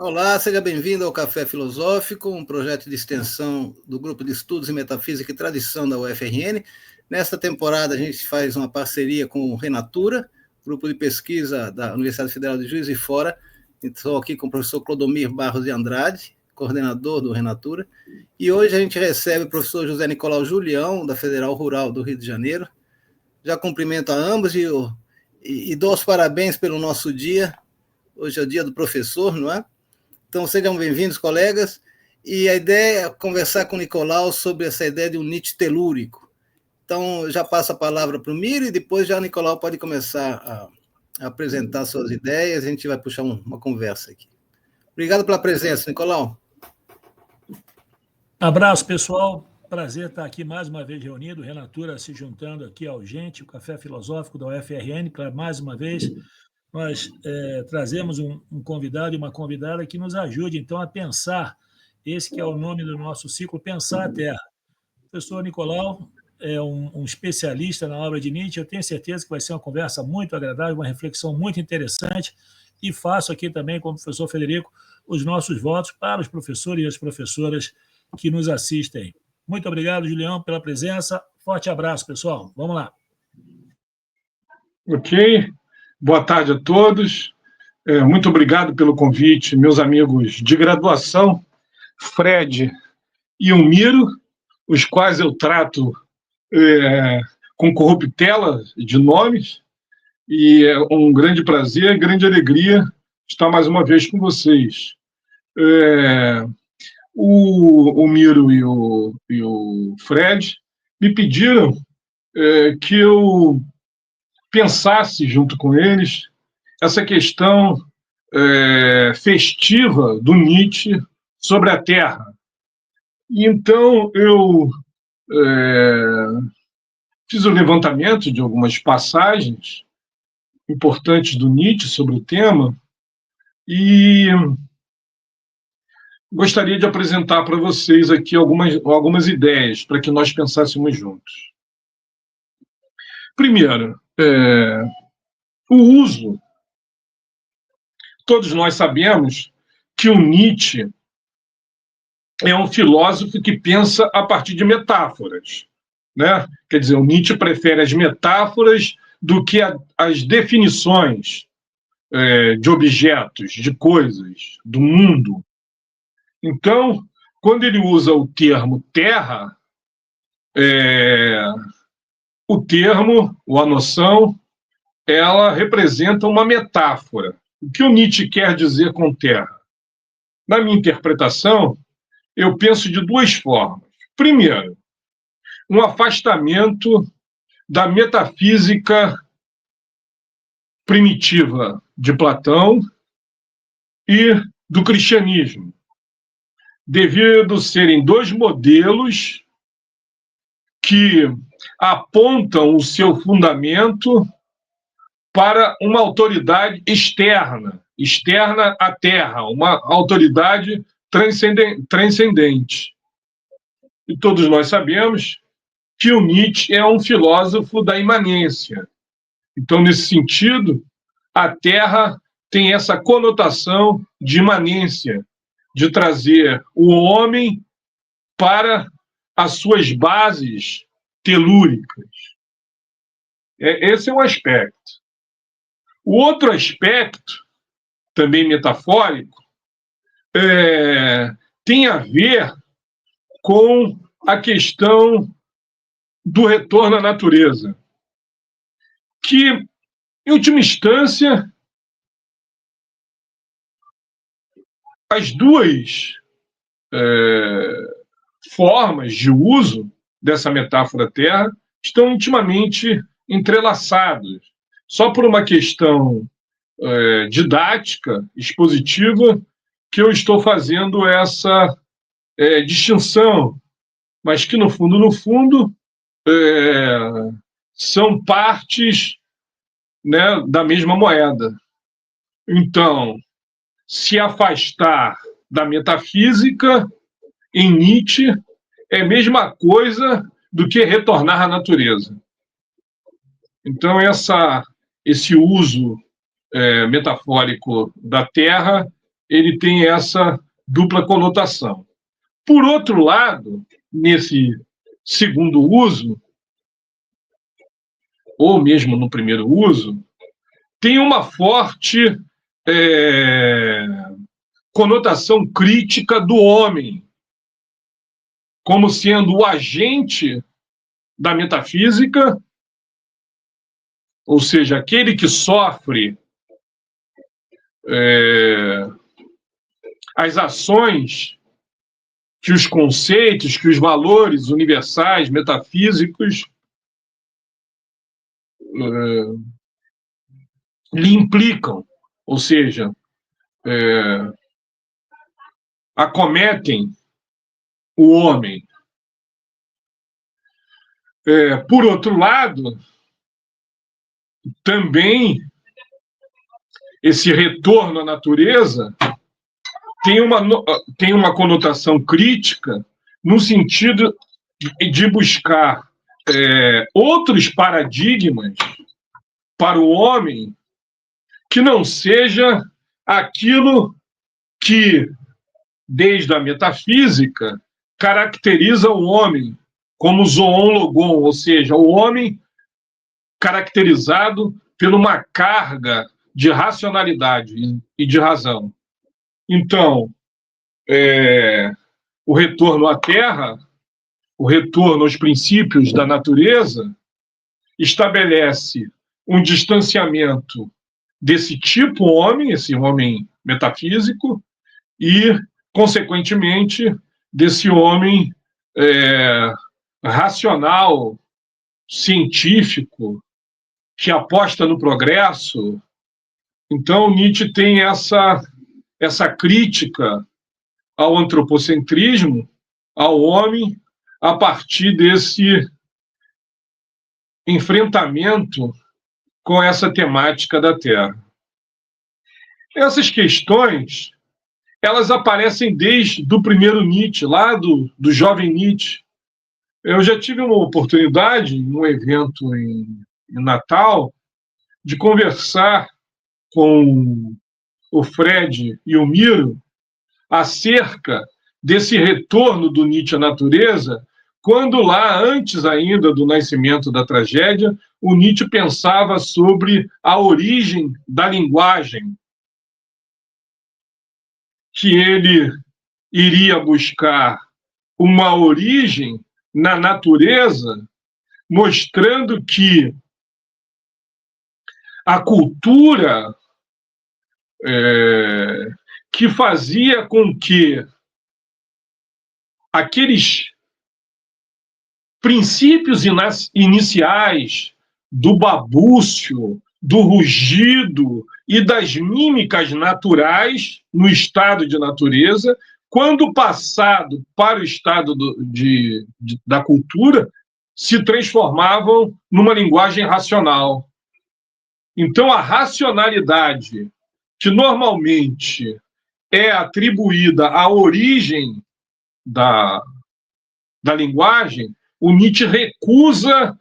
Olá, seja bem-vindo ao Café Filosófico, um projeto de extensão do Grupo de Estudos em Metafísica e Tradição da UFRN. Nesta temporada, a gente faz uma parceria com o Renatura, grupo de pesquisa da Universidade Federal de Juiz de Fora. Estou aqui com o professor Clodomir Barros de Andrade, coordenador do Renatura. E hoje a gente recebe o professor José Nicolau Julião, da Federal Rural do Rio de Janeiro. Já cumprimento a ambos e dou os parabéns pelo nosso dia. Hoje é o dia do professor, não é? Então, sejam bem-vindos, colegas. E a ideia é conversar com o Nicolau sobre essa ideia de um Nietzsche telúrico. Então, já passo a palavra para o Miro e depois já o Nicolau pode começar a apresentar suas ideias. A gente vai puxar uma conversa aqui. Obrigado pela presença, Nicolau. Abraço, pessoal. Prazer estar aqui mais uma vez reunido. Renatura se juntando aqui ao gente, o Café Filosófico da UFRN, para mais uma vez nós trazemos um convidado e uma convidada que nos ajude, então, a pensar, esse que é o nome do nosso ciclo, Pensar a Terra. O professor Nicolau é um especialista na obra de Nietzsche, eu tenho certeza que vai ser uma conversa muito agradável, uma reflexão muito interessante, e faço aqui também, como professor Federico, os nossos votos para os professores e as professoras que nos assistem. Muito obrigado, Julião, pela presença. Forte abraço, pessoal. Vamos lá. Ok. Boa tarde a todos. Muito obrigado pelo convite, meus amigos de graduação, Fred e o Miro, os quais eu trato com corruptela de nomes, e é um grande prazer, grande alegria estar mais uma vez com vocês. O Miro e o Fred me pediram que eu pensasse junto com eles essa questão festiva do Nietzsche sobre a Terra. E então eu fiz o levantamento de algumas passagens importantes do Nietzsche sobre o tema e gostaria de apresentar para vocês aqui algumas ideias para que nós pensássemos juntos. Primeiro, o uso. Todos nós sabemos que o Nietzsche é um filósofo que pensa a partir de metáforas, né? Quer dizer, o Nietzsche prefere as metáforas do que as definições de objetos, de coisas, do mundo. Então, quando ele usa o termo terra, o termo, ou a noção, ela representa uma metáfora. O que o Nietzsche quer dizer com terra? Na minha interpretação, eu penso de duas formas. Primeiro, um afastamento da metafísica primitiva de Platão e do cristianismo, devido serem dois modelos que apontam o seu fundamento para uma autoridade externa à Terra, uma autoridade transcendente. E todos nós sabemos que o Nietzsche é um filósofo da imanência. Então, nesse sentido, a Terra tem essa conotação de imanência, de trazer o homem para as suas bases telúricas. Esse é um aspecto. O outro aspecto, também metafórico, tem a ver com a questão do retorno à natureza, que, em última instância, as duas formas de uso dessa metáfora terra estão intimamente entrelaçadas. Só por uma questão didática, expositiva, que eu estou fazendo essa distinção, mas que, no fundo, são partes, né, da mesma moeda. Então, se afastar da metafísica em Nietzsche é a mesma coisa do que retornar à natureza. Então, esse uso metafórico da Terra ele tem essa dupla conotação. Por outro lado, nesse segundo uso, ou mesmo no primeiro uso, tem uma forte conotação crítica do homem, como sendo o agente da metafísica, ou seja, aquele que sofre as ações que os conceitos, que os valores universais, metafísicos, lhe implicam, ou seja, acometem o homem. Por outro lado, também esse retorno à natureza tem uma conotação crítica no sentido de buscar outros paradigmas para o homem que não seja aquilo que, desde a metafísica, caracteriza o homem como zoon logon, ou seja, o homem caracterizado por uma carga de racionalidade e de razão. Então, o retorno à Terra, o retorno aos princípios da natureza, estabelece um distanciamento desse tipo homem, esse homem metafísico, e, consequentemente, desse homem racional, científico, que aposta no progresso. Então, Nietzsche tem essa crítica ao antropocentrismo, ao homem, a partir desse enfrentamento com essa temática da Terra. Essas questões, elas aparecem desde o primeiro Nietzsche, lá do jovem Nietzsche. Eu já tive uma oportunidade, num evento em Natal, de conversar com o Fred e o Miro acerca desse retorno do Nietzsche à natureza, quando lá, antes ainda do nascimento da tragédia, o Nietzsche pensava sobre a origem da linguagem, que ele iria buscar uma origem na natureza, mostrando que a cultura que fazia com que aqueles princípios iniciais do balbúcio, do rugido e das mímicas naturais no estado de natureza, quando passado para o estado da cultura, se transformavam numa linguagem racional. Então, a racionalidade, que normalmente é atribuída à origem da linguagem, o Nietzsche recusa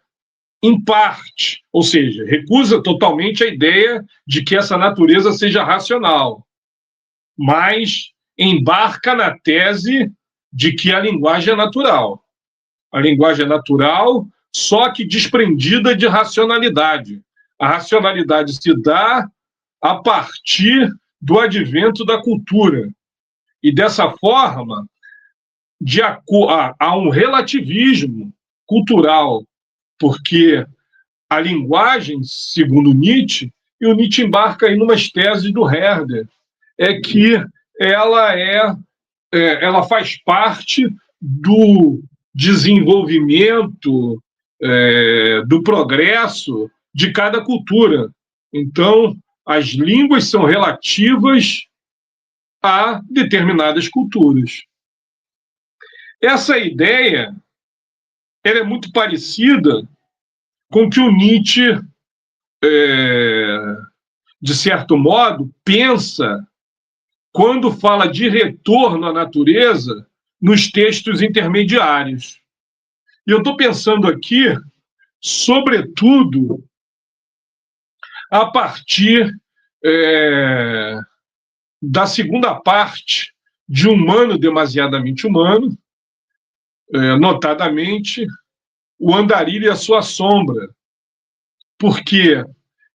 em parte, ou seja, recusa totalmente a ideia de que essa natureza seja racional, mas embarca na tese de que a linguagem é natural. A linguagem é natural, só que desprendida de racionalidade. A racionalidade se dá a partir do advento da cultura. E dessa forma, há um relativismo cultural, porque a linguagem, segundo Nietzsche, e o Nietzsche embarca aí numas teses do Herder, é que ela faz parte do desenvolvimento, do progresso de cada cultura. Então, as línguas são relativas a determinadas culturas. Essa ideia ela é muito parecida com o que o Nietzsche, de certo modo, pensa quando fala de retorno à natureza nos textos intermediários. E eu estou pensando aqui, sobretudo, a partir da segunda parte de Humano Demasiadamente Humano, notadamente o Andarilho e a Sua Sombra, porque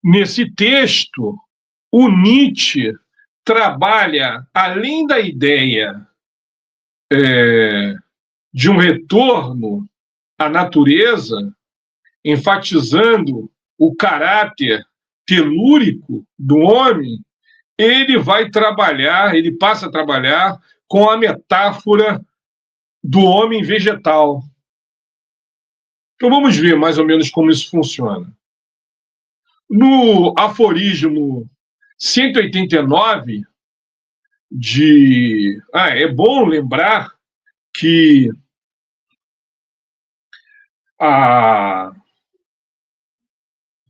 nesse texto o Nietzsche trabalha, além da ideia de um retorno à natureza, enfatizando o caráter telúrico do homem, ele passa a trabalhar com a metáfora do homem vegetal. Então vamos ver mais ou menos como isso funciona. No aforismo 189 é bom lembrar que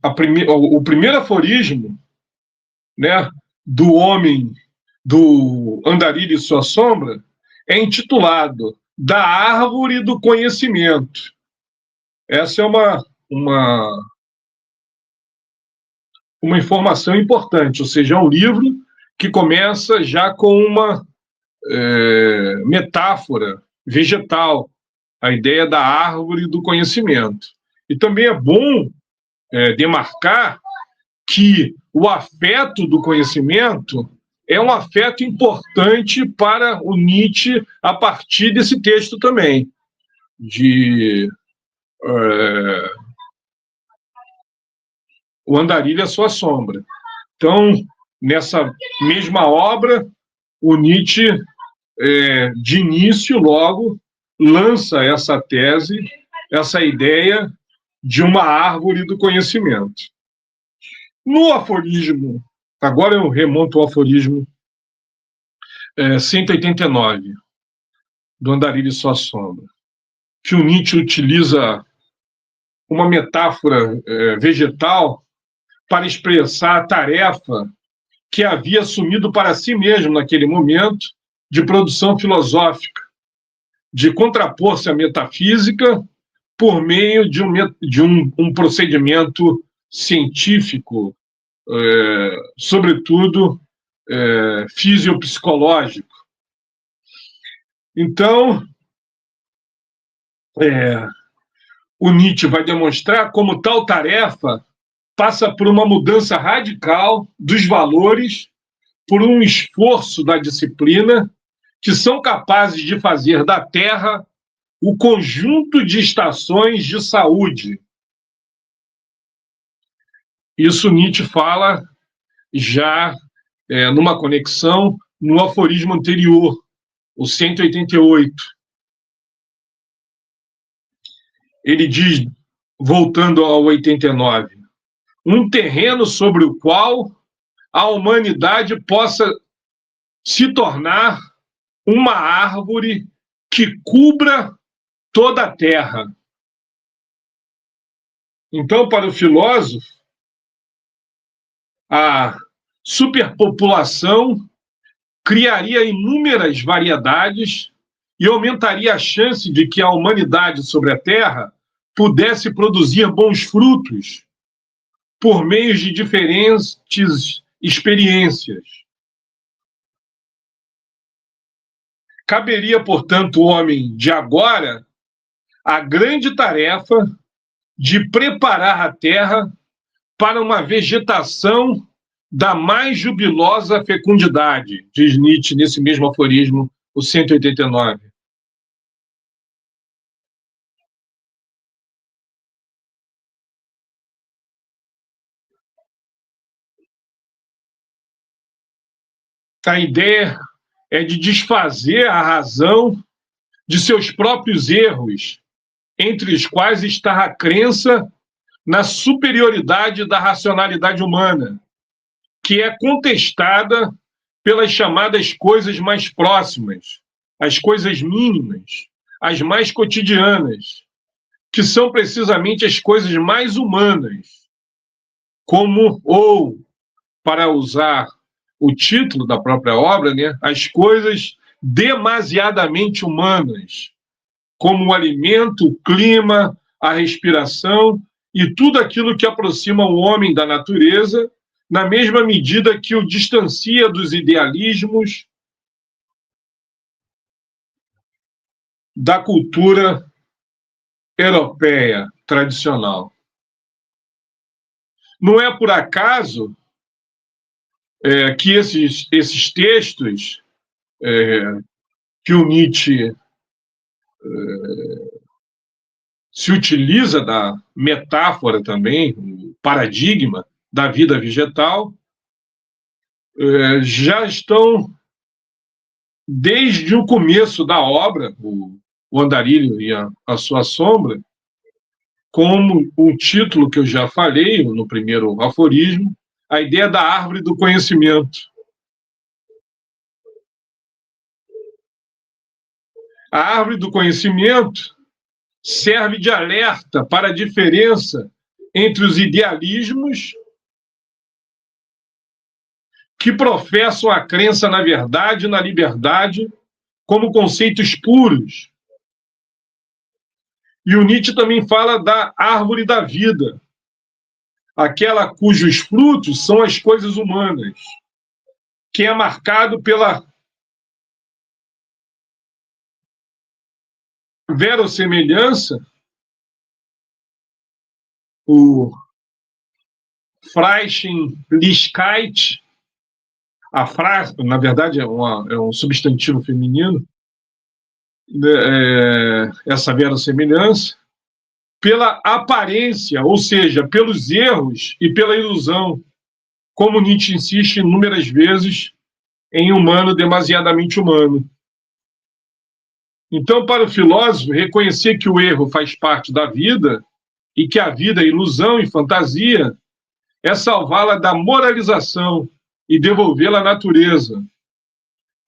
o primeiro aforismo, né, do homem, do Andarilho e Sua Sombra, é intitulado Da Árvore do Conhecimento. Essa é uma informação importante, ou seja, é um livro que começa já com uma metáfora vegetal, a ideia da árvore do conhecimento. E também é bom demarcar que o afeto do conhecimento é um afeto importante para o Nietzsche a partir desse texto também, O Andarilho e a Sua Sombra. Então, nessa mesma obra, o Nietzsche, de início, logo, lança essa tese, essa ideia de uma árvore do conhecimento. No aforismo, agora eu remonto ao aforismo 189, do Andarilho e Sua Sombra, que o Nietzsche utiliza uma metáfora vegetal para expressar a tarefa que havia assumido para si mesmo naquele momento de produção filosófica, de contrapor-se à metafísica por meio de um procedimento científico, sobretudo fisiopsicológico. Então, o Nietzsche vai demonstrar como tal tarefa passa por uma mudança radical dos valores, por um esforço da disciplina, que são capazes de fazer da Terra o conjunto de estações de saúde. Isso Nietzsche fala já numa conexão no aforismo anterior, o 188. Ele diz, voltando ao 89, um terreno sobre o qual a humanidade possa se tornar uma árvore que cubra toda a terra. Então, para o filósofo, a superpopulação criaria inúmeras variedades e aumentaria a chance de que a humanidade sobre a Terra pudesse produzir bons frutos por meio de diferentes experiências. Caberia, portanto, ao homem de agora a grande tarefa de preparar a Terra para uma vegetação da mais jubilosa fecundidade, diz Nietzsche nesse mesmo aforismo, o 189. A ideia é de desfazer a razão de seus próprios erros, entre os quais está a crença na superioridade da racionalidade humana, que é contestada pelas chamadas coisas mais próximas, as coisas mínimas, as mais cotidianas, que são precisamente as coisas mais humanas, ou, para usar o título da própria obra, né, as coisas demasiadamente humanas, como o alimento, o clima, a respiração e tudo aquilo que aproxima o homem da natureza, na mesma medida que o distancia dos idealismos da cultura europeia tradicional. Não é por acaso que esses textos que o Nietzsche se utiliza da metáfora também, o paradigma da vida vegetal, já estão desde o começo da obra, o Andarilho e a sua sombra, como o título que eu já falei no primeiro aforismo, a ideia da árvore do conhecimento. A árvore do conhecimento serve de alerta para a diferença entre os idealismos que professam a crença na verdade e na liberdade como conceitos puros. E o Nietzsche também fala da árvore da vida, aquela cujos frutos são as coisas humanas, que é marcado pela verossemelhança, o Freischlichkeit, a frase, na verdade, é um substantivo feminino, essa verossemelhança, pela aparência, ou seja, pelos erros e pela ilusão, como Nietzsche insiste inúmeras vezes em humano demasiadamente humano. Então, para o filósofo, reconhecer que o erro faz parte da vida e que a vida é ilusão e fantasia é salvá-la da moralização e devolvê-la à natureza.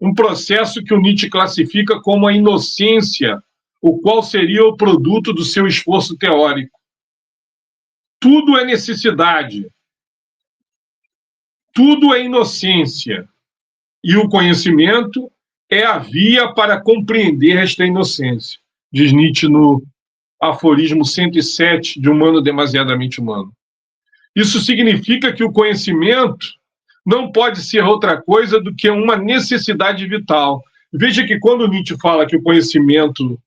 Um processo que o Nietzsche classifica como a inocência, o qual seria o produto do seu esforço teórico. Tudo é necessidade, tudo é inocência, e o conhecimento é a via para compreender esta inocência, diz Nietzsche no aforismo 107 de Humano Demasiadamente Humano. Isso significa que o conhecimento não pode ser outra coisa do que uma necessidade vital. Veja que quando Nietzsche fala que o conhecimento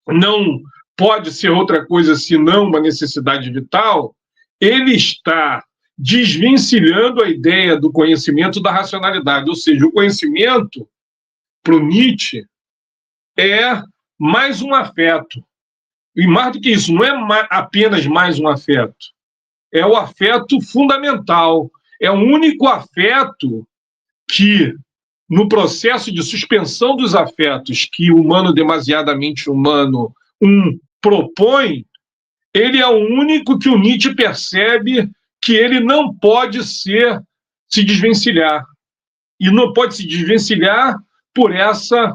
não pode ser outra coisa senão uma necessidade vital, ele está desvencilhando a ideia do conhecimento da racionalidade. Ou seja, o conhecimento, para o Nietzsche, é mais um afeto. E mais do que isso, não é apenas mais um afeto. É o afeto fundamental. É o único afeto que, no processo de suspensão dos afetos que o humano demasiadamente humano propõe, ele é o único que o Nietzsche percebe que ele não pode se desvencilhar. E não pode se desvencilhar por essa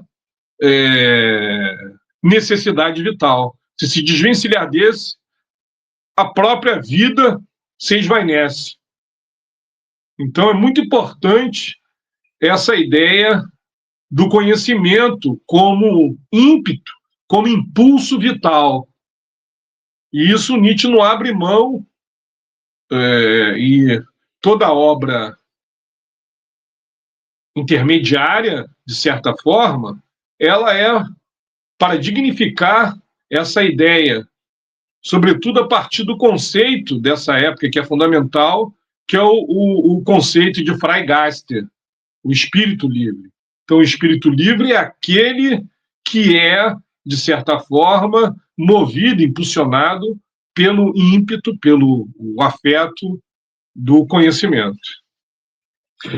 necessidade vital. Se desvencilhar desse, a própria vida se esvainece. Então, é muito importante essa ideia do conhecimento como ímpeto, como impulso vital. E isso Nietzsche não abre mão, e toda obra intermediária, de certa forma, ela é para dignificar essa ideia, sobretudo a partir do conceito dessa época, que é fundamental, que é o conceito de Freigaster, o espírito livre. Então, o espírito livre é aquele que é, de certa forma, movido, impulsionado pelo ímpeto, pelo afeto do conhecimento.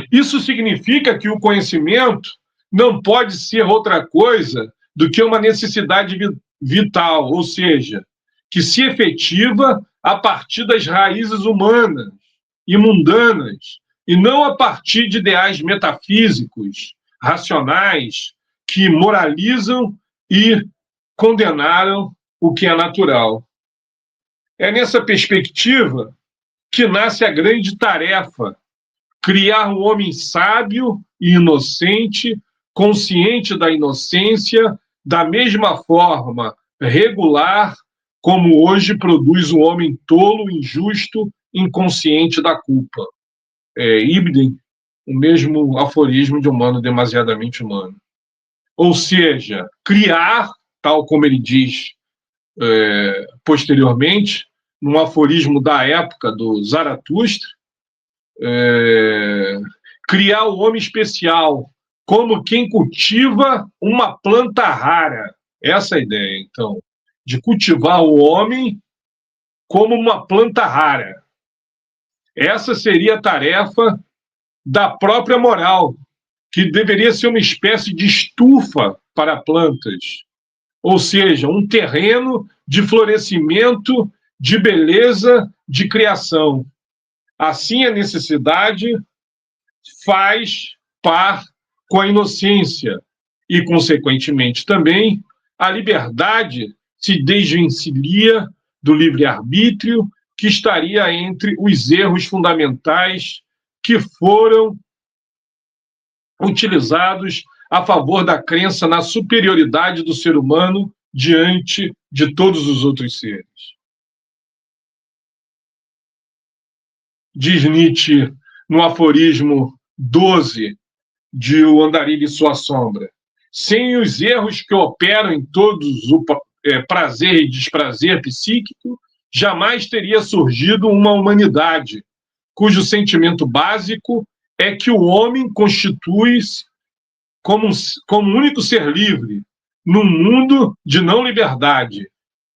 Isso significa que o conhecimento não pode ser outra coisa do que uma necessidade vital, ou seja, que se efetiva a partir das raízes humanas e mundanas, e não a partir de ideais metafísicos, racionais, que moralizam e condenaram o que é natural. É nessa perspectiva que nasce a grande tarefa: criar um homem sábio e inocente, consciente da inocência, da mesma forma regular, como hoje produz o homem tolo, injusto, inconsciente da culpa. Ibidem, o mesmo aforismo de humano demasiadamente humano. Ou seja, criar, tal como ele diz posteriormente, num aforismo da época do Zaratustra, criar o homem especial como quem cultiva uma planta rara. Essa é a ideia, então, de cultivar o homem como uma planta rara. Essa seria a tarefa da própria moral, que deveria ser uma espécie de estufa para plantas, ou seja, um terreno de florescimento, de beleza, de criação. Assim, a necessidade faz par com a inocência e, consequentemente, também a liberdade se desvencilha do livre-arbítrio, que estaria entre os erros fundamentais que foram utilizados a favor da crença na superioridade do ser humano diante de todos os outros seres. Diz Nietzsche no aforismo 12 de O Andarilho e Sua Sombra: sem os erros que operam em todos o prazer e desprazer psíquico, jamais teria surgido uma humanidade cujo sentimento básico é que o homem constitui-se como um único ser livre num mundo de não liberdade,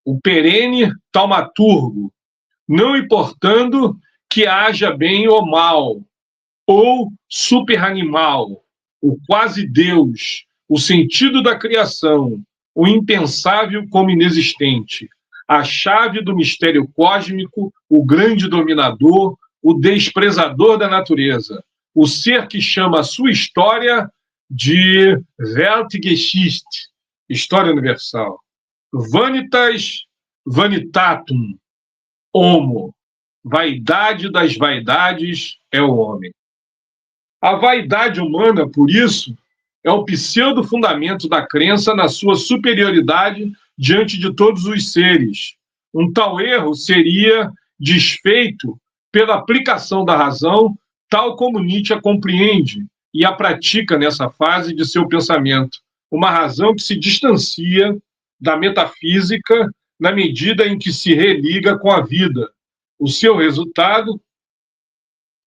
o perene taumaturgo, não importando que haja bem ou mal, ou superanimal, o quase Deus, o sentido da criação, o impensável como inexistente, a chave do mistério cósmico, o grande dominador, o desprezador da natureza, o ser que chama a sua história de Weltgeschichte, história universal. Vanitas vanitatum, homo, vaidade das vaidades é o homem. A vaidade humana, por isso, é o pseudo-fundamento da crença na sua superioridade diante de todos os seres. Um tal erro seria desfeito pela aplicação da razão, tal como Nietzsche a compreende e a pratica nessa fase de seu pensamento. Uma razão que se distancia da metafísica na medida em que se religa com a vida. O seu resultado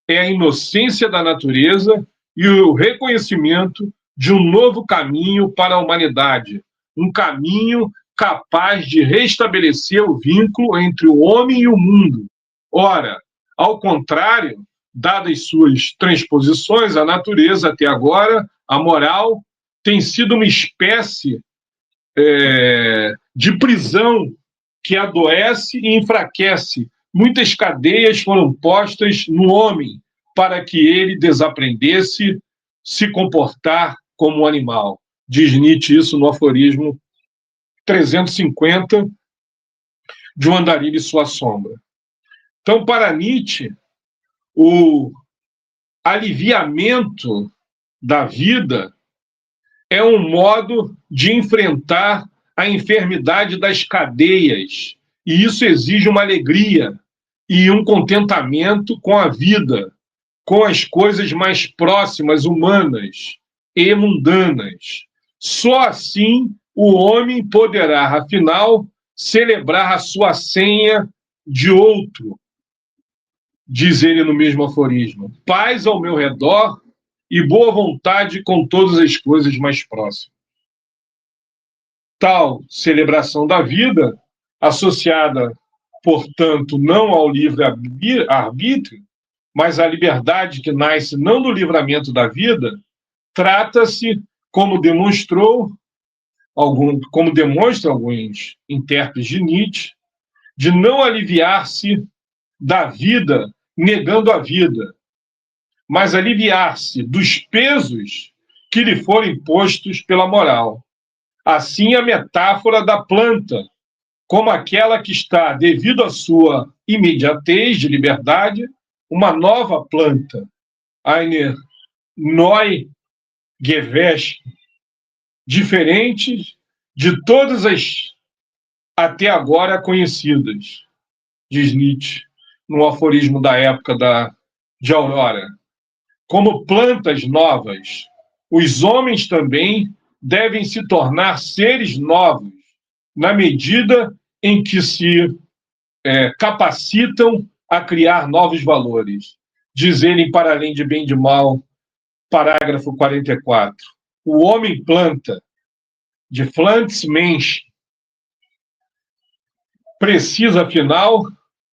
é a inocência da natureza e o reconhecimento de um novo caminho para a humanidade, um caminho capaz de restabelecer o vínculo entre o homem e o mundo. Ora, ao contrário, dadas suas transposições, a natureza até agora, a moral, tem sido uma espécie de prisão que adoece e enfraquece. Muitas cadeias foram postas no homem para que ele desaprendesse se comportar como um animal. Diz Nietzsche isso no aforismo 350 de O Andarilho e Sua Sombra. Então, para Nietzsche, o aliviamento da vida é um modo de enfrentar a enfermidade das cadeias, e isso exige uma alegria e um contentamento com a vida, com as coisas mais próximas, humanas e mundanas. Só assim o homem poderá, afinal, celebrar a sua senha de outro, diz ele no mesmo aforismo: paz ao meu redor e boa vontade com todas as coisas mais próximas. Tal celebração da vida, associada, portanto, não ao livre-arbítrio, mas à liberdade que nasce não do livramento da vida, trata-se, como demonstram alguns intérpretes de Nietzsche, de não aliviar-se da vida negando a vida, mas aliviar-se dos pesos que lhe foram impostos pela moral. Assim, a metáfora da planta, como aquela que está, devido à sua imediatez de liberdade, uma nova planta, eine neue Gewächs, diferente de todas as até agora conhecidas, diz Nietzsche, no aforismo da época de Aurora. Como plantas novas, os homens também devem se tornar seres novos, na medida em que se capacitam a criar novos valores. Diz ele, Para Além de Bem e de Mal, parágrafo 44. O homem planta, de Franz Mensch, precisa, afinal,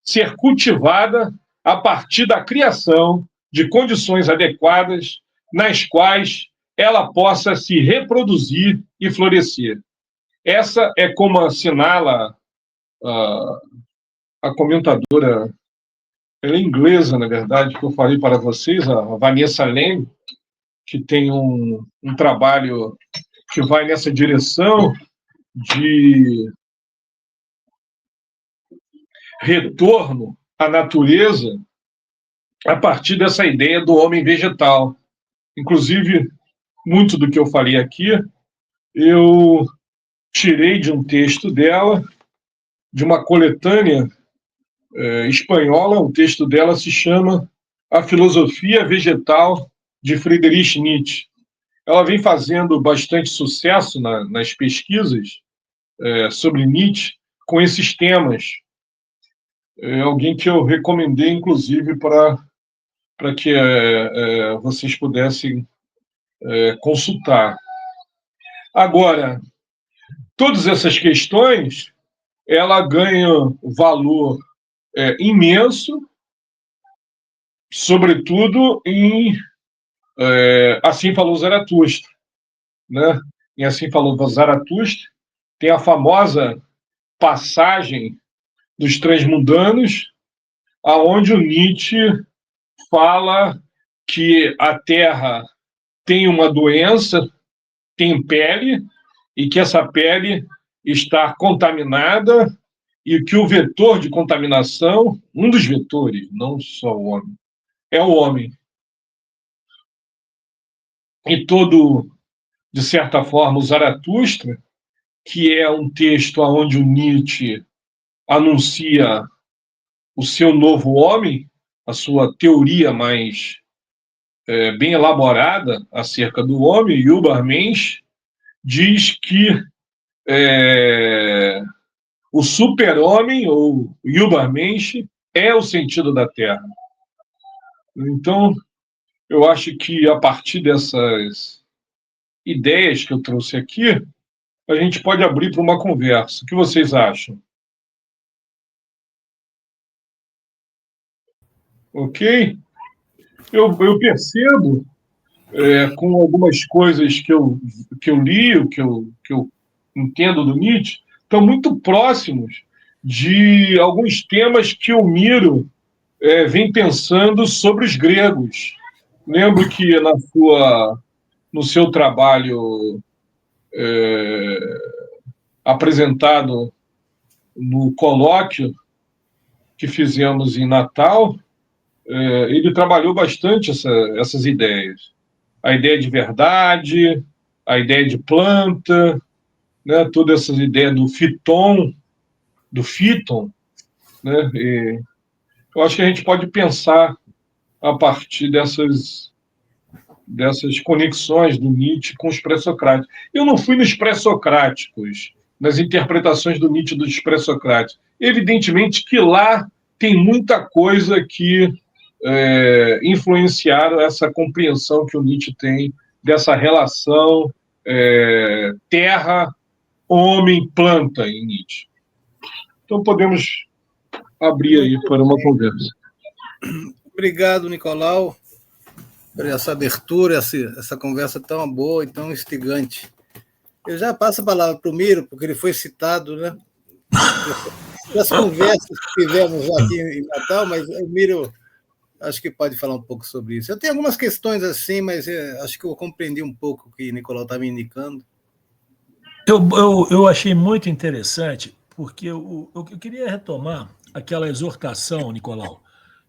ser cultivada a partir da criação de condições adequadas nas quais ela possa se reproduzir e florescer. Essa é como assinala a comentadora, ela é inglesa, na verdade, que eu falei para vocês, a Vanessa Leme, que tem um trabalho que vai nessa direção de retorno à natureza a partir dessa ideia do homem vegetal. Inclusive, muito do que eu falei aqui, eu tirei de um texto dela, de uma coletânea espanhola. O texto dela se chama A Filosofia Vegetal, de Friedrich Nietzsche. Ela vem fazendo bastante sucesso nas pesquisas sobre Nietzsche com esses temas. É alguém que eu recomendei, inclusive, para que vocês pudessem consultar. Agora, todas essas questões, ela ganha valor imenso, sobretudo em Assim Falou Zaratustra, né? Em Assim Falou Zaratustra, tem a famosa passagem dos Transmundanos, aonde o Nietzsche fala que a Terra tem uma doença, tem pele, e que essa pele está contaminada, e que o vetor de contaminação, um dos vetores, não só o homem, é o homem. E todo, de certa forma, o Zaratustra, que é um texto onde o Nietzsche anuncia o seu novo homem, a sua teoria mais bem elaborada acerca do homem, Übermensch, diz que o super-homem, ou Übermensch, é o sentido da Terra. Então, eu acho que, a partir dessas ideias que eu trouxe aqui, a gente pode abrir para uma conversa. O que vocês acham? Ok? Eu percebo, com algumas coisas que eu li, que eu entendo do Nietzsche, estão muito próximos de alguns temas que o Miro vem pensando sobre os gregos. Lembro que no seu trabalho apresentado no colóquio que fizemos em Natal, ele trabalhou bastante essas ideias. A ideia de verdade, a ideia de planta, né, todas essas ideias do fíton, né, eu acho que a gente pode pensar a partir dessas conexões do Nietzsche com os pré-socráticos. Eu não fui nos pré-socráticos, nas interpretações do Nietzsche dos pré-socráticos. Evidentemente que lá tem muita coisa que influenciaram essa compreensão que o Nietzsche tem dessa relação terra, homem, planta em Nietzsche. Então podemos abrir aí para uma conversa. Obrigado, Nicolau, por essa abertura, essa conversa tão boa e tão instigante. Eu já passo a palavra para o Miro, porque ele foi citado, né? Das conversas que tivemos aqui em Natal, mas o Miro acho que pode falar um pouco sobre isso. Eu tenho algumas questões assim, mas acho que eu compreendi um pouco o que o Nicolau está me indicando. Eu achei muito interessante, porque eu queria retomar aquela exortação, Nicolau,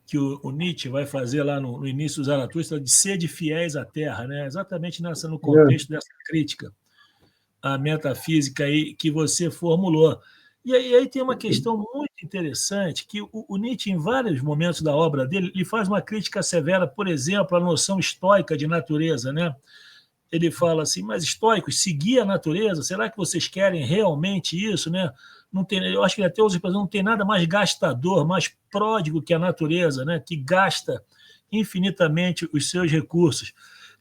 que o Nietzsche vai fazer lá no início do Zaratustra, de sede fiéis à Terra, né? Exatamente no contexto dessa crítica à metafísica aí que você formulou. E aí tem uma questão muito interessante, que o Nietzsche, em vários momentos da obra dele, ele faz uma crítica severa, por exemplo, à noção estoica de natureza, né? Ele fala assim, mas estoicos, seguir a natureza, será que vocês querem realmente isso, né? Não tem, eu acho que ele até usa a expressão, não tem nada mais gastador, mais pródigo que a natureza, né? Que gasta infinitamente os seus recursos.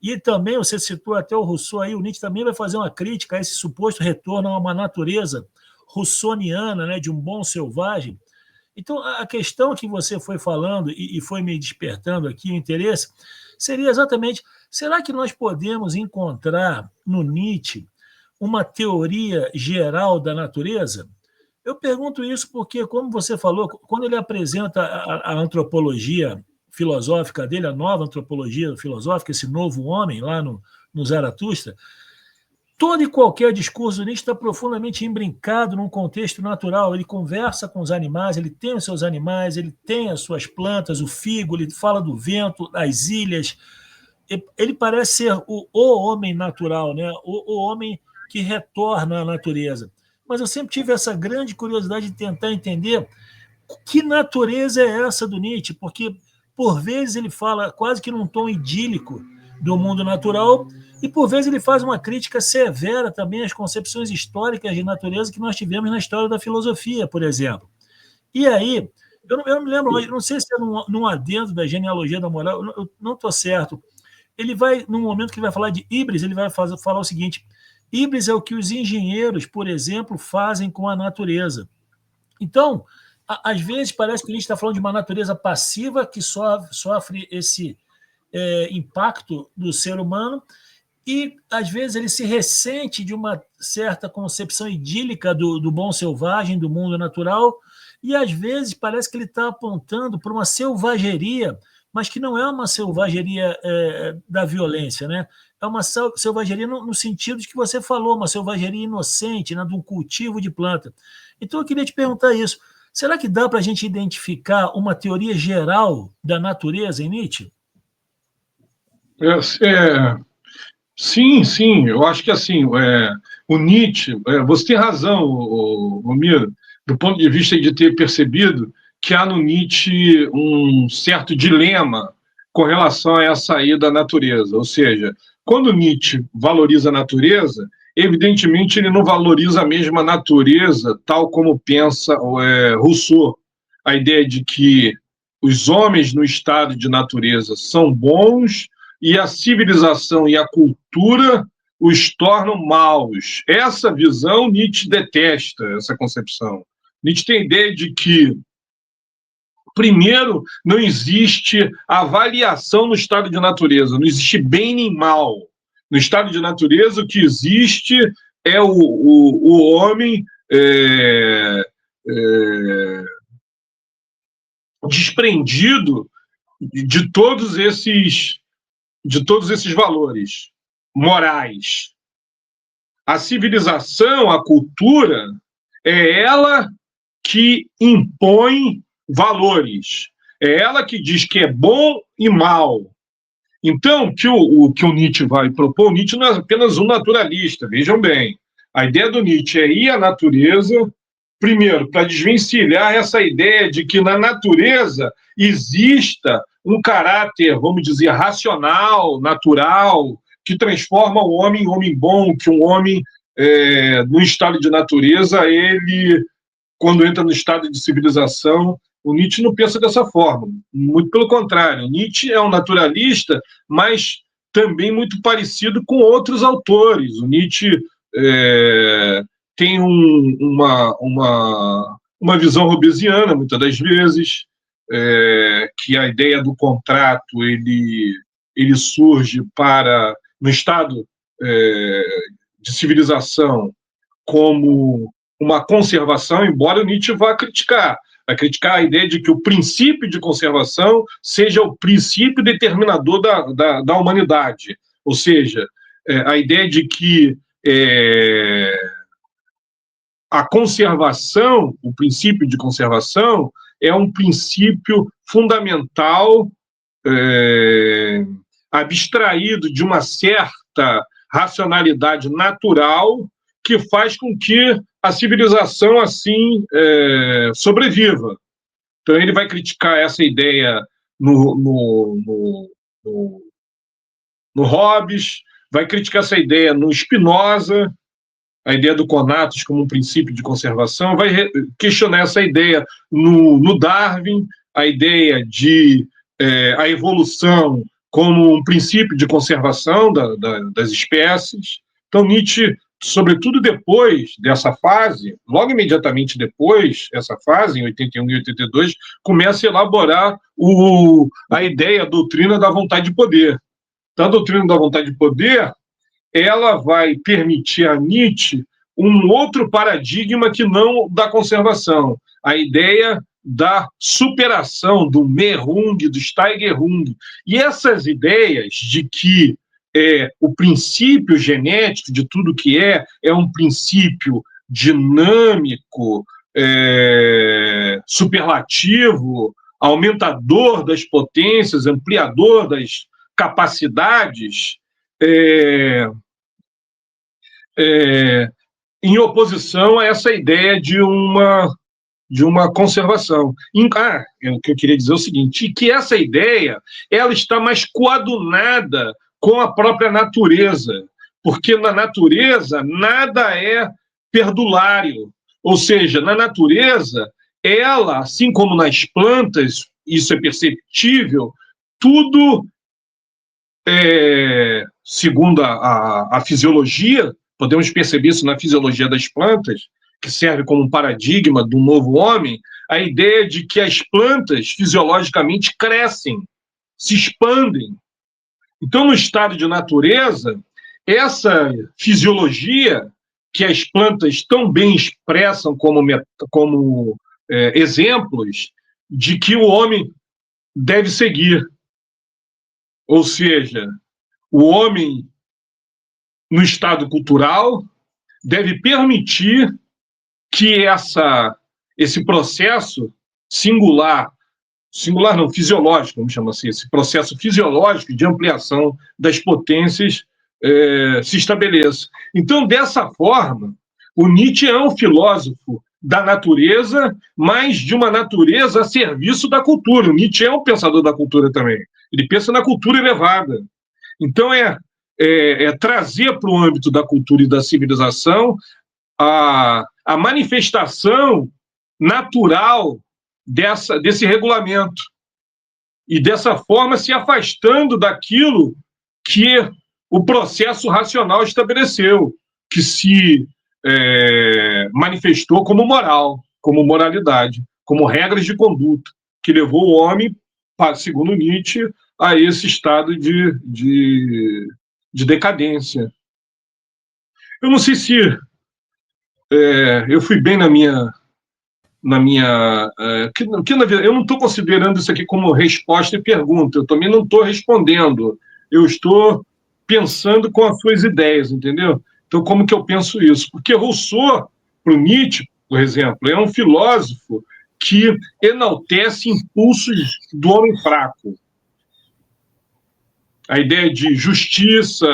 E também, você citou até o Rousseau aí, o Nietzsche também vai fazer uma crítica a esse suposto retorno a uma natureza russoniana, né, de um bom selvagem. Então, a questão que você foi falando e foi me despertando aqui o interesse seria exatamente: será que nós podemos encontrar no Nietzsche uma teoria geral da natureza? Eu pergunto isso porque, como você falou, quando ele apresenta a antropologia filosófica dele, a nova antropologia filosófica, esse novo homem lá no Zaratustra, todo e qualquer discurso do Nietzsche está profundamente imbrincado num contexto natural. Ele conversa com os animais, ele tem os seus animais, ele tem as suas plantas, o figo, ele fala do vento, das ilhas. Ele parece ser o homem natural, né? O homem que retorna à natureza. Mas eu sempre tive essa grande curiosidade de tentar entender que natureza é essa do Nietzsche, porque por vezes ele fala quase que num tom idílico do mundo natural, e por vezes ele faz uma crítica severa também às concepções históricas de natureza que nós tivemos na história da filosofia, por exemplo. E aí, eu não me lembro, não sei se é num adendo da genealogia da moral, eu não estou certo. Ele vai, num momento que ele vai falar de híbris, ele vai falar o seguinte: híbris é o que os engenheiros, por exemplo, fazem com a natureza. Então, às vezes parece que a gente está falando de uma natureza passiva que sofre esse impacto do ser humano, e às vezes ele se ressente de uma certa concepção idílica do bom selvagem, do mundo natural, e às vezes parece que ele está apontando para uma selvageria, mas que não é uma selvageria da violência, né? É uma selvageria no sentido de que você falou, uma selvageria inocente, né, de um cultivo de planta. Então eu queria te perguntar isso: será que dá para a gente identificar uma teoria geral da natureza em Nietzsche? Sim, sim, eu acho que assim, o Nietzsche, você tem razão, Miro, do ponto de vista de ter percebido que há no Nietzsche um certo dilema com relação a essa ida à natureza. Ou seja, quando Nietzsche valoriza a natureza, evidentemente ele não valoriza a mesma natureza tal como pensa Rousseau. A ideia de que os homens no estado de natureza são bons e a civilização e a cultura os tornam maus. Essa visão Nietzsche detesta, essa concepção. Nietzsche tem a ideia de que, primeiro, não existe avaliação no estado de natureza, não existe bem nem mal. No estado de natureza, o que existe é o homem desprendido de todos esses valores morais. A civilização, a cultura, é ela que impõe valores. É ela que diz que é bom e mal. Então, o que o Nietzsche vai propor, o Nietzsche não é apenas um naturalista, vejam bem. A ideia do Nietzsche é ir à natureza, primeiro, para desvencilhar essa ideia de que na natureza exista um caráter, vamos dizer, racional, natural, que transforma o homem em homem bom, que um homem, no estado de natureza, ele, quando entra no estado de civilização, o Nietzsche não pensa dessa forma. Muito pelo contrário, Nietzsche é um naturalista, mas também muito parecido com outros autores. O Nietzsche tem uma visão hobbesiana, muitas das vezes, que a ideia do contrato ele surge no estado de civilização como uma conservação, embora o Nietzsche vá criticar a ideia de que o princípio de conservação seja o princípio determinador da humanidade. Ou seja, a ideia de que a conservação, o princípio de conservação, é um princípio fundamental, abstraído de uma certa racionalidade natural que faz com que a civilização assim sobreviva. Então ele vai criticar essa ideia no Hobbes, vai criticar essa ideia no Spinoza, a ideia do conatus como um princípio de conservação, vai questionar essa ideia no Darwin, a ideia de a evolução como um princípio de conservação das espécies. Então, Nietzsche, sobretudo depois dessa fase, logo imediatamente depois dessa fase, em 81 e 82, começa a elaborar a ideia, a doutrina da vontade de poder. Então, a doutrina da vontade de poder, ela vai permitir a Nietzsche um outro paradigma que não da conservação, a ideia da superação, do Mehrung, do Steigerung. E essas ideias de que o princípio genético de tudo que é um princípio dinâmico, superlativo, aumentador das potências, ampliador das capacidades, em oposição a essa ideia de uma conservação. O que eu queria dizer é o seguinte, que essa ideia ela está mais coadunada com a própria natureza, porque na natureza nada é perdulário, ou seja, na natureza, ela, assim como nas plantas, isso é perceptível, tudo, segundo a fisiologia, podemos perceber isso na fisiologia das plantas, que serve como um paradigma do novo homem, a ideia de que as plantas fisiologicamente crescem, se expandem. Então, no estado de natureza, essa fisiologia que as plantas tão bem expressam como exemplos de que o homem deve seguir. Ou seja, o homem, no estado cultural, deve permitir que esse processo singular não, fisiológico, vamos chamar assim, esse processo fisiológico de ampliação das potências se estabeleça. Então, dessa forma, o Nietzsche é um filósofo da natureza, mas de uma natureza a serviço da cultura. O Nietzsche é um pensador da cultura também. Ele pensa na cultura elevada. Então, trazer para o âmbito da cultura e da civilização a manifestação natural desse regulamento. E, dessa forma, se afastando daquilo que o processo racional estabeleceu, que se manifestou como moral, como moralidade, como regras de conduta, que levou o homem, segundo Nietzsche, a esse estado de decadência. Eu não sei se eu fui bem na minha eu não estou considerando isso aqui como resposta e pergunta, eu também não estou respondendo, eu estou pensando com as suas ideias, entendeu? Então, como que eu penso isso? Porque Rousseau, para o Nietzsche, por exemplo, é um filósofo que enaltece impulsos do homem fraco. A ideia de justiça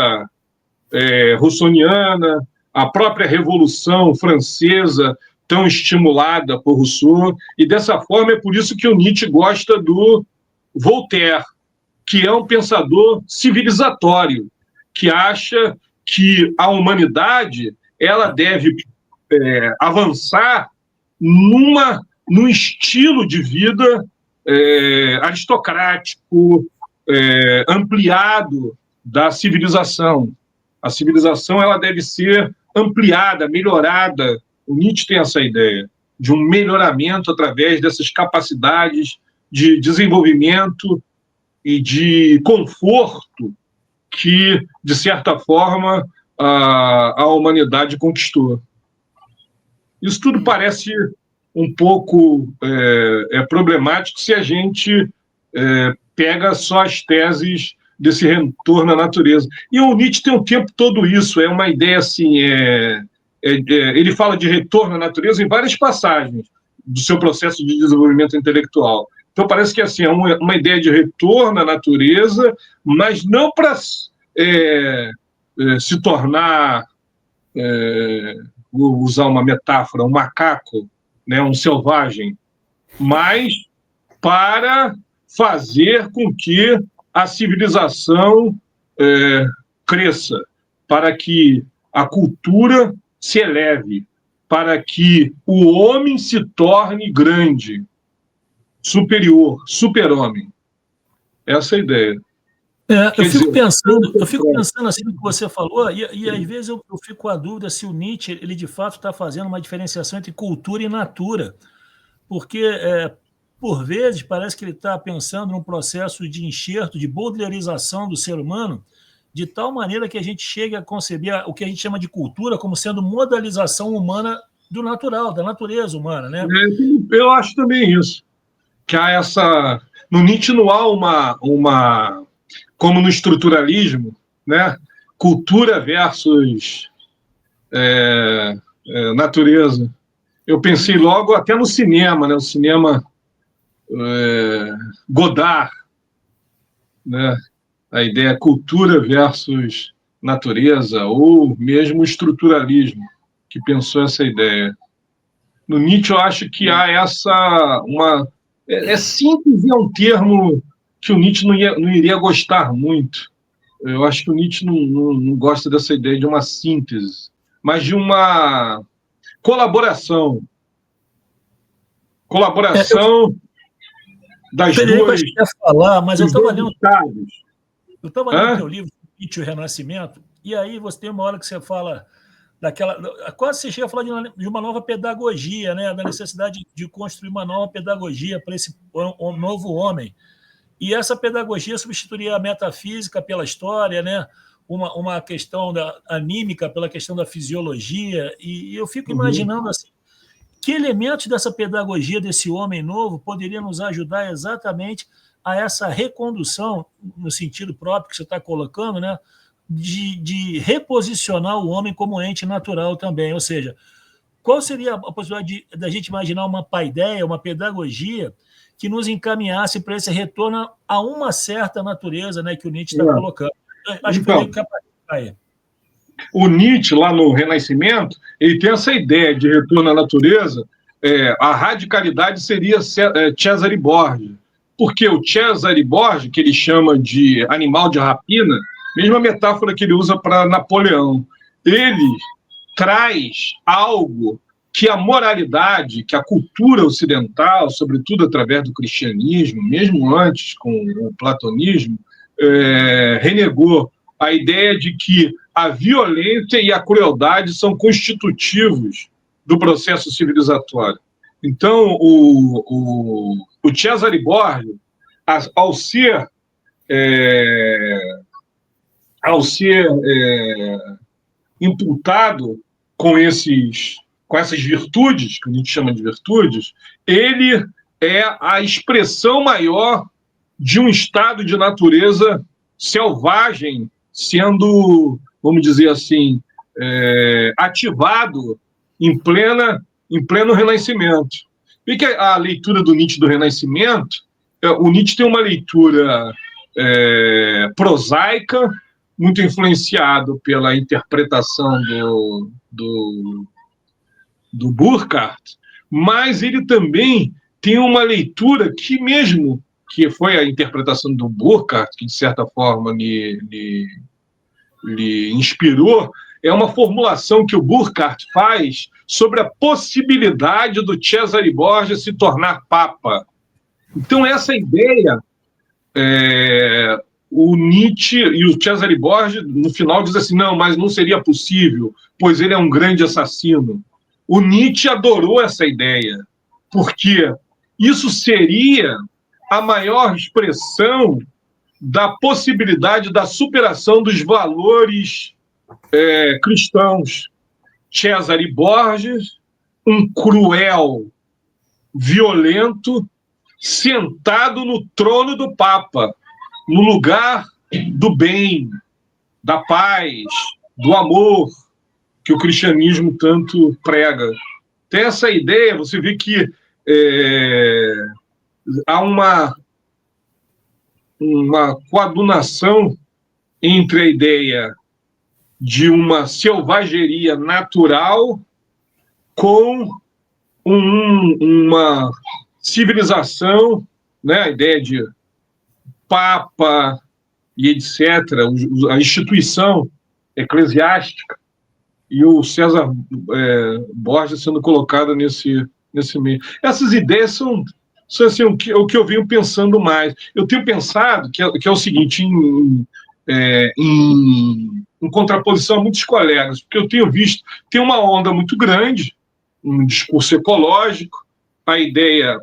rousseauiana, a própria Revolução Francesa, tão estimulada por Rousseau, e dessa forma é por isso que o Nietzsche gosta do Voltaire, que é um pensador civilizatório, que acha que a humanidade ela deve avançar num estilo de vida aristocrático, ampliado da civilização. A civilização ela deve ser ampliada, melhorada. O Nietzsche tem essa ideia de um melhoramento através dessas capacidades de desenvolvimento e de conforto que, de certa forma, a humanidade conquistou. Isso tudo parece um pouco problemático se a gente pega só as teses desse retorno à natureza. E o Nietzsche tem o tempo todo isso, é uma ideia assim, ele fala de retorno à natureza em várias passagens do seu processo de desenvolvimento intelectual. Então parece que assim, é uma ideia de retorno à natureza, mas não para se tornar vou usar uma metáfora, um macaco, né, um selvagem, mas para fazer com que a civilização cresça, para que a cultura se eleve, para que o homem se torne grande, superior, super-homem. Essa é a ideia. Eu fico pensando assim no que você falou, e às vezes eu fico com a dúvida se o Nietzsche, ele de fato está fazendo uma diferenciação entre cultura e natura, porque, por vezes, parece que ele está pensando num processo de enxerto, de baudelarização do ser humano, de tal maneira que a gente chegue a conceber o que a gente chama de cultura como sendo modalização humana do natural, da natureza humana, né? Eu acho também isso, que há essa... No Nietzsche não há uma como no estruturalismo, né? Cultura versus natureza. Eu pensei logo até no cinema, né? O cinema Godard, né? A ideia cultura versus natureza, ou mesmo estruturalismo, que pensou essa ideia. No Nietzsche, eu acho que há síntese é um termo que o Nietzsche não iria gostar muito. Eu acho que o Nietzsche não gosta dessa ideia de uma síntese, mas de uma colaboração. Colaboração das duas. Eu falar, mas eu estava lendo. Estados. Eu estava lendo o teu livro, Nietzsche e o Renascimento, e aí você tem uma hora que você fala daquela. Quase você chega a falar de uma nova pedagogia, né? Da necessidade de construir uma nova pedagogia para esse novo homem. E essa pedagogia substituiria a metafísica pela história, né? Uma questão anímica pela questão da fisiologia. E eu fico imaginando assim, que elementos dessa pedagogia desse homem novo poderia nos ajudar exatamente a essa recondução, no sentido próprio que você está colocando, né? De reposicionar o homem como ente natural também. Ou seja, qual seria a possibilidade da gente imaginar uma paideia, uma pedagogia que nos encaminhasse para esse retorno a uma certa natureza, né, que o Nietzsche está colocando? Acho que foi capaz de cair. O Nietzsche, lá no Renascimento, ele tem essa ideia de retorno à natureza. A radicalidade seria Cesare Borgia, porque o Cesare Borgia, que ele chama de animal de rapina, mesma metáfora que ele usa para Napoleão, ele traz algo que a moralidade, que a cultura ocidental, sobretudo através do cristianismo, mesmo antes com o platonismo, renegou a ideia de que a violência e a crueldade são constitutivos do processo civilizatório. Então, o Cesare Borgia, ao ser imputado com essas virtudes, que a gente chama de virtudes, ele é a expressão maior de um estado de natureza selvagem sendo, vamos dizer assim, ativado em pleno Renascimento. E que a leitura do Nietzsche do Renascimento, o Nietzsche tem uma leitura prosaica, muito influenciado pela interpretação do Burckhardt, mas ele também tem uma leitura que, mesmo que foi a interpretação do Burckhardt, que de certa forma lhe inspirou, é uma formulação que o Burckhardt faz sobre a possibilidade do Cesare Borgia se tornar papa. Então, essa ideia, o Nietzsche e o Cesare Borgia, no final, diz assim, não, mas não seria possível, pois ele é um grande assassino. O Nietzsche adorou essa ideia, porque isso seria a maior expressão da possibilidade da superação dos valores cristãos. Cesare Borgia, um cruel, violento, sentado no trono do Papa, no lugar do bem, da paz, do amor, que o cristianismo tanto prega. Tem essa ideia, você vê que há uma coadunação entre a ideia de uma selvageria natural com uma civilização, né? A ideia de papa e etc., a instituição eclesiástica, e o César Borges sendo colocado nesse meio. Essas ideias são assim, o que eu venho pensando mais. Eu tenho pensado que é o seguinte, em contraposição a muitos colegas, porque eu tenho visto, tem uma onda muito grande, um discurso ecológico, a ideia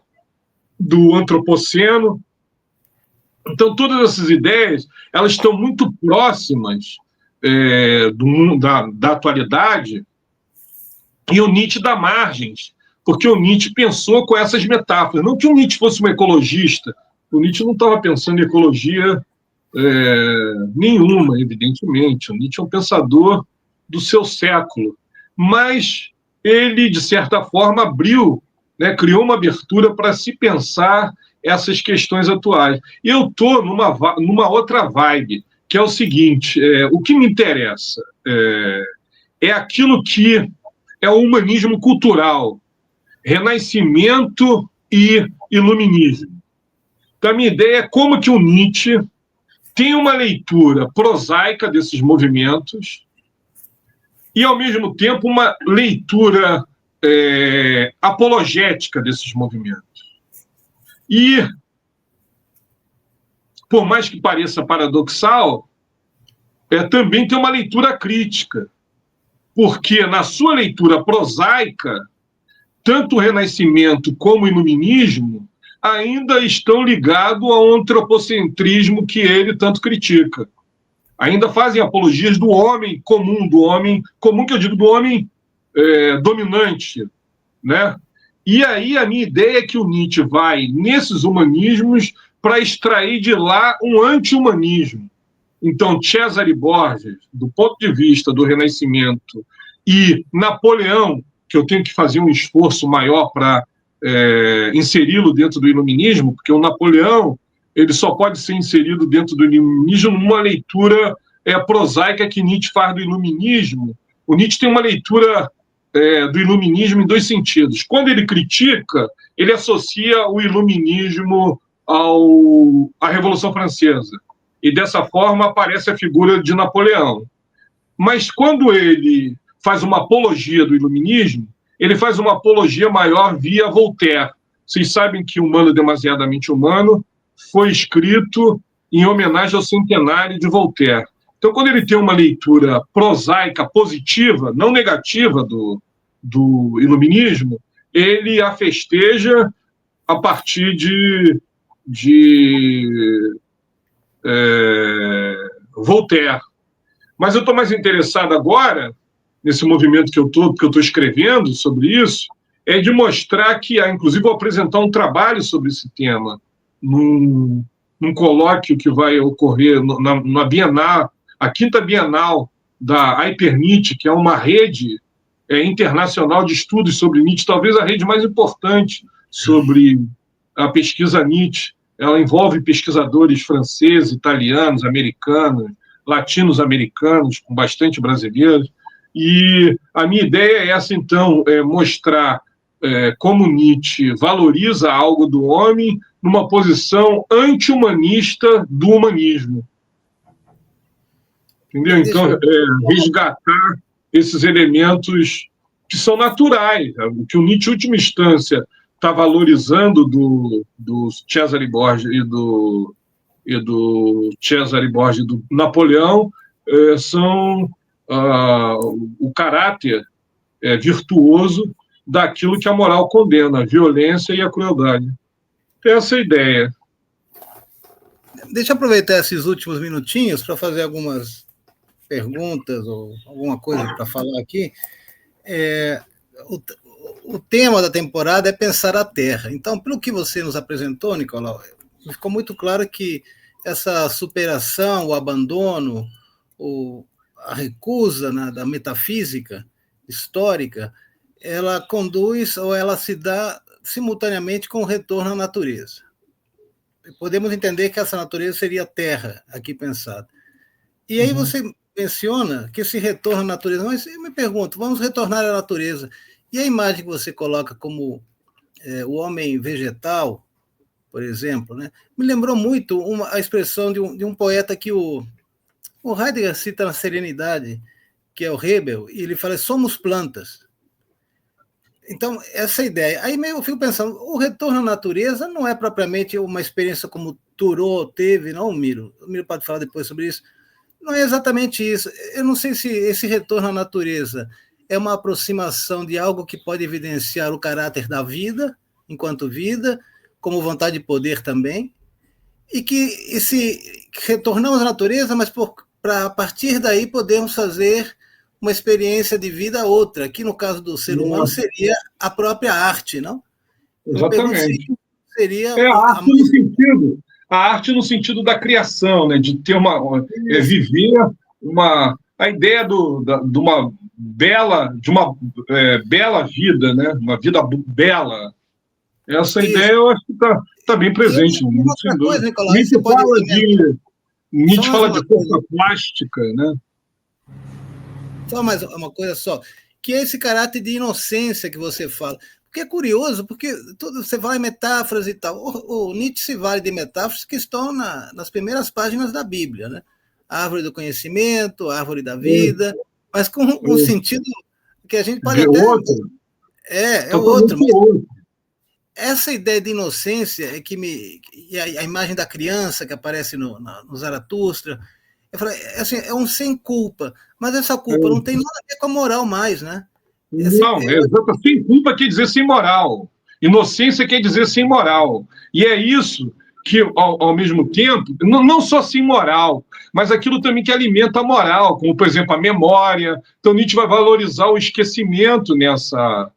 do antropoceno. Então, todas essas ideias, elas estão muito próximas da atualidade, e o Nietzsche dá margens, porque o Nietzsche pensou com essas metáforas. Não que o Nietzsche fosse um ecologista, o Nietzsche não estava pensando em ecologia nenhuma, evidentemente. O Nietzsche é um pensador do seu século, mas ele, de certa forma, abriu, né, criou uma abertura para se pensar essas questões atuais. E eu estou numa outra vibe, que é o seguinte, o que me interessa é aquilo que é o humanismo cultural, Renascimento e Iluminismo. Então, a minha ideia é como que o Nietzsche tem uma leitura prosaica desses movimentos e, ao mesmo tempo, uma leitura apologética desses movimentos. E, por mais que pareça paradoxal, também tem uma leitura crítica, porque, na sua leitura prosaica, tanto o Renascimento como o Iluminismo ainda estão ligados ao antropocentrismo que ele tanto critica. Ainda fazem apologias do homem comum que eu digo do homem dominante, né? E aí a minha ideia é que o Nietzsche vai nesses humanismos para extrair de lá um anti-humanismo. Então, Cesare Borges, do ponto de vista do Renascimento, e Napoleão, que eu tenho que fazer um esforço maior para inseri-lo dentro do Iluminismo, porque o Napoleão ele só pode ser inserido dentro do Iluminismo numa leitura prosaica que Nietzsche faz do Iluminismo. O Nietzsche tem uma leitura do Iluminismo em dois sentidos. Quando ele critica, ele associa o Iluminismo à Revolução Francesa. E dessa forma aparece a figura de Napoleão. Mas quando ele faz uma apologia do Iluminismo, ele faz uma apologia maior via Voltaire. Vocês sabem que Humano Demasiadamente Humano foi escrito em homenagem ao centenário de Voltaire. Então, quando ele tem uma leitura prosaica, positiva, não negativa do Iluminismo, ele a festeja a partir de Voltaire. Mas eu estou mais interessado agora, nesse movimento que eu estou escrevendo sobre isso, é de mostrar que, inclusive, vou apresentar um trabalho sobre esse tema num colóquio que vai ocorrer na Bienal, a 5ª Bienal da Hypernietzsche, que é uma rede internacional de estudos sobre Nietzsche, talvez a rede mais importante sobre a pesquisa Nietzsche. Ela envolve pesquisadores franceses, italianos, americanos, latinos-americanos, com bastante brasileiros. E a minha ideia é essa, então, mostrar como Nietzsche valoriza algo do homem numa posição anti-humanista do humanismo. Entendeu? Então, resgatar esses elementos que são naturais, que o Nietzsche, em última instância, está valorizando do Cesare Borges e do Cesare Borges e do Napoleão, são o caráter virtuoso daquilo que a moral condena, a violência e a crueldade. Essa é a ideia. Deixa eu aproveitar esses últimos minutinhos para fazer algumas perguntas ou alguma coisa para falar aqui. O tema da temporada é pensar a Terra. Então, pelo que você nos apresentou, Nicolau, ficou muito claro que essa superação, o abandono, a recusa da metafísica histórica, ela conduz ou ela se dá simultaneamente com o retorno à natureza. Podemos entender que essa natureza seria a Terra, aqui pensada. E aí você menciona que esse retorno à natureza, mas eu me pergunto, vamos retornar à natureza. E a imagem que você coloca como o homem vegetal, por exemplo, né, me lembrou muito a expressão de um poeta que o Heidegger cita na Serenidade, que é o Hebel, e ele fala, somos plantas. Então, essa ideia. Aí eu fico pensando, o retorno à natureza não é propriamente uma experiência como Thoreau teve, não, Miro? O Miro pode falar depois sobre isso. Não é exatamente isso. Eu não sei se esse retorno à natureza é uma aproximação de algo que pode evidenciar o caráter da vida, enquanto vida, como vontade de poder também, e que retornamos à natureza, mas para a partir daí podemos fazer uma experiência de vida outra, que no caso do ser humano seria a própria arte, não? Exatamente. Seria a arte no sentido da criação, né? De ter viver a ideia de uma bela vida, né? Uma vida bela. Essa ideia eu acho que está bem presente no mundo, sem dúvida. Nietzsche fala de força plástica, né? Só mais uma coisa só, que é esse caráter de inocência que você fala. Porque é curioso, porque você fala em metáforas e tal. O Nietzsche se vale de metáforas que estão nas primeiras páginas da Bíblia, né? A árvore do conhecimento, a árvore da vida, mas com um sentido que a gente pode até... Outro. É outro. Mas essa ideia de inocência é que e a imagem da criança que aparece no Zaratustra, eu falei, assim, é um sem culpa, mas essa culpa não tem nada a ver com a moral mais, né? Sem culpa quer dizer sem moral. Inocência quer dizer sem moral. E é isso que, ao mesmo tempo, não só sem moral, mas aquilo também que alimenta a moral, como, por exemplo, a memória. Então, Nietzsche vai valorizar o esquecimento nessa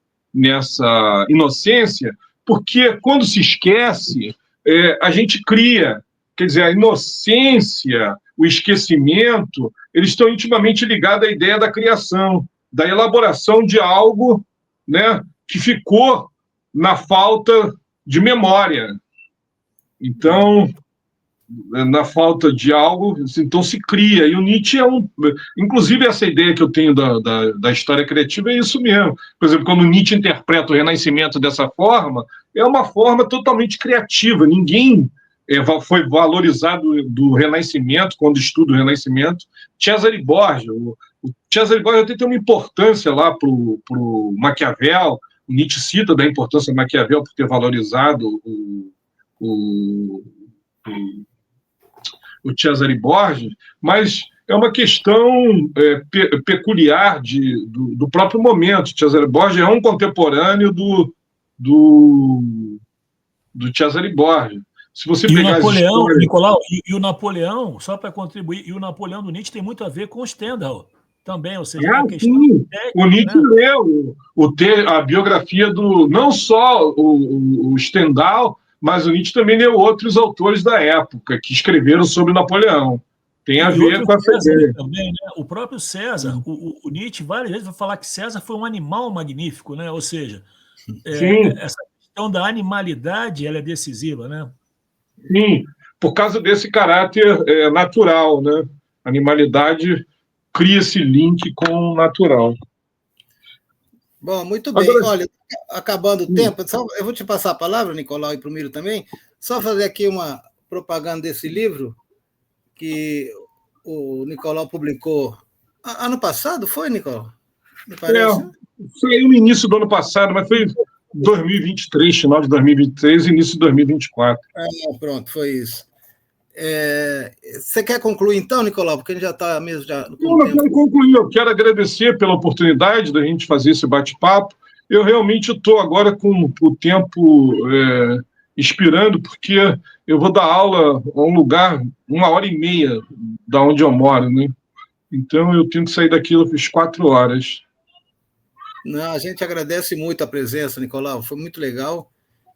inocência, porque quando se esquece, a gente cria. Quer dizer, a inocência, o esquecimento, eles estão intimamente ligados à ideia da criação, da elaboração de algo, né, que ficou na falta de memória. Então, na falta de algo, então se cria. E o Nietzsche inclusive, essa ideia que eu tenho da história criativa é isso mesmo. Por exemplo, quando o Nietzsche interpreta o Renascimento dessa forma, é uma forma totalmente criativa. Ninguém foi valorizado do Renascimento, quando estuda o Renascimento. Cesare Borgia. O Cesare Borgia até tem uma importância lá para o Maquiavel. O Nietzsche cita da importância do Maquiavel por ter valorizado o Cesare Borgia, mas é uma questão peculiar do próprio momento. Cesare Borgia é um contemporâneo do Cesare Borgia. Se você pegar o Napoleão, Nicolau, e o Napoleão, só para contribuir, e o Napoleão do Nietzsche tem muito a ver com o Stendhal também, ou seja, a questão técnica, o Nietzsche, né? Leu a biografia não só o Stendhal, mas o Nietzsche também leu outros autores da época que escreveram sobre Napoleão. Tem a ver com essa ideia. Também, né? O próprio César, o Nietzsche várias vezes vai falar que César foi um animal magnífico, né? Ou seja, essa questão da animalidade ela é decisiva, né? Sim, por causa desse caráter natural, né? A animalidade cria esse link com o natural. Bom, muito bem. Agora, olha, acabando o tempo, eu vou te passar a palavra, Nicolau, e para o Miro também, só fazer aqui uma propaganda desse livro que o Nicolau publicou ano passado, foi, Nicolau? Me parece. Saiu no início do ano passado, mas foi 2023, final de 2023 e início de 2024. Pronto, foi isso. Você quer concluir então, Nicolau? Porque a gente já está mesmo já. Não, eu quero concluir. Eu quero agradecer pela oportunidade da gente fazer esse bate-papo. Eu realmente estou agora com o tempo expirando, porque eu vou dar aula a um lugar 1h30 da onde eu moro, né? Então eu tenho que sair daqui às 4h. Não, a gente agradece muito a presença, Nicolau. Foi muito legal.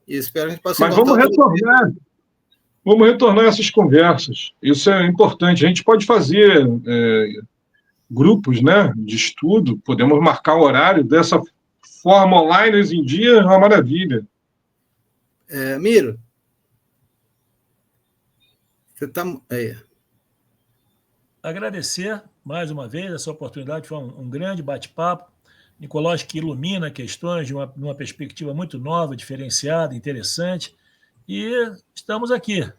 E espero que a gente possa Mas vamos retornar. Vamos retornar essas conversas. Isso é importante. A gente pode fazer grupos, né, de estudo, podemos marcar o horário dessa forma online hoje em dia, é uma maravilha. Miro, você está... Agradecer mais uma vez, essa oportunidade. Foi um grande bate-papo. Nicolau, acho que ilumina questões de uma perspectiva muito nova, diferenciada, interessante. E estamos aqui.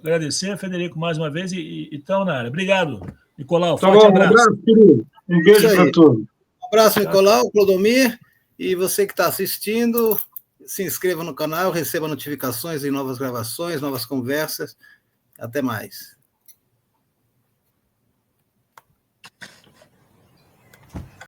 Agradecer, Frederico, mais uma vez, e estamos na área. Obrigado, Nicolau. Forte abraço. Um abraço, querido. Um beijo para todos. Um abraço, Nicolau, Clodomir. E você que está assistindo, se inscreva no canal, receba notificações de novas gravações, novas conversas. Até mais.